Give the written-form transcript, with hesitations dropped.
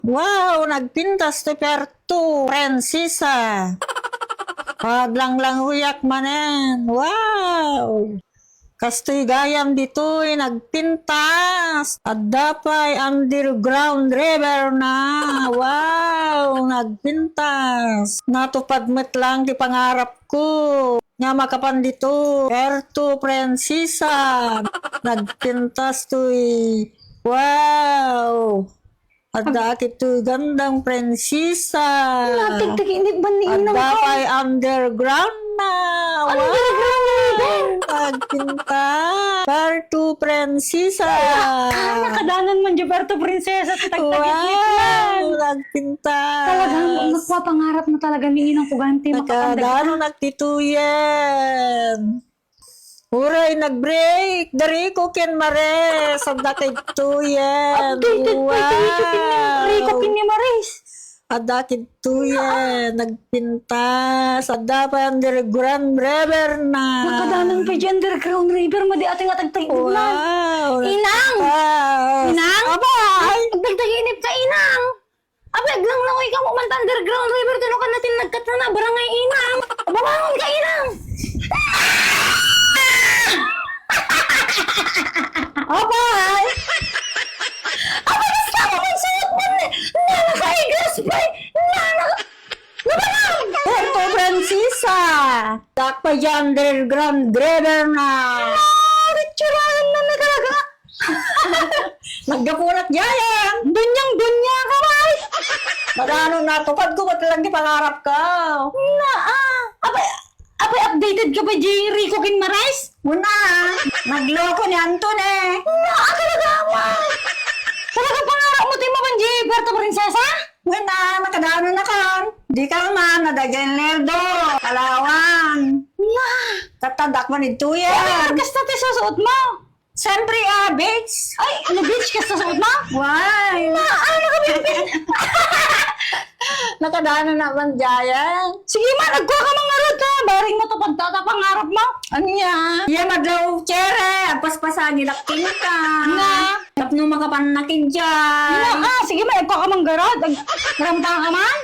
Wow, nagpintas ti Perto, Prinsesa. Paglang huyak manen. Wow. Kastoy gayam dito'y nagpintas. At dapay underground river na. Wow, nagpintas. Natupad met lang di pangarap ko. Nga makapan dito. Perto, Prinsesa. Nagpintas to'y. Wow. At dakit to'y gandang Prinsesa. Natigtaginip ba ni At inang ko? dapay underground na. Underground river? Pagpinta. Perto, Prinsesa. Nakadanan man dyan, Puerto Princesa, tagtaginip lang. Wow, nagpinta. Talagang nagpapangarap na talaga ni inang Pugante makatanda. Nakadano nagtituyen. Uray, nag-break. Dari ko ken mare. Sabda kay tuyen. Updated pa ito Rico Pinimaris. Ada kituyen. Nagpinta. Sada pa underground river na. Nakadanan pa dyan, underground river, madi ating atagtaginip lang. Wow. Inang! Wow. Inang? Abay! Nagtaginip ka, inang! Abay, lang lang ikaw mo man underground river, dalo ka natin nagkata na, barangay inang! Babangon ka, inang! Abay! Abay, basta mo man suot mo! Nakaigas pa! Nabangon! Puerto Princesa. Dakpa dyan underground river na. Ritsurahan na talaga! Naggapunat jayan. Dunyang-dunya ka, bay! Magano natupad ko, ba't lang di pangarap ka? Abay, updated ka ba, J. Rico Kinmarais? Muna, nagloko ni Anton eh. Talaga pangarap mo tayo mo, J. Puerto Princesa? Muna, nakadano na kan. Di ka man, nadagyan lerdo. Kalawan. Tatadak man ito yan. Kasta tayo susuot mo? Siyempre, bitch. Ay, ano bitch kasta susuot mo? Why? Ano ka, bitch? Nakadano naman jayan. Sige ma, nagkuha ka mga rod ha. Baring mo to pagtata pangarap mo. Anya? Iya madlaw chere. Paspasan nilakting ka. Nga. Tapno makapanakin dyan. Sige ma, nagkuha ka mga rod. Naramta ka man?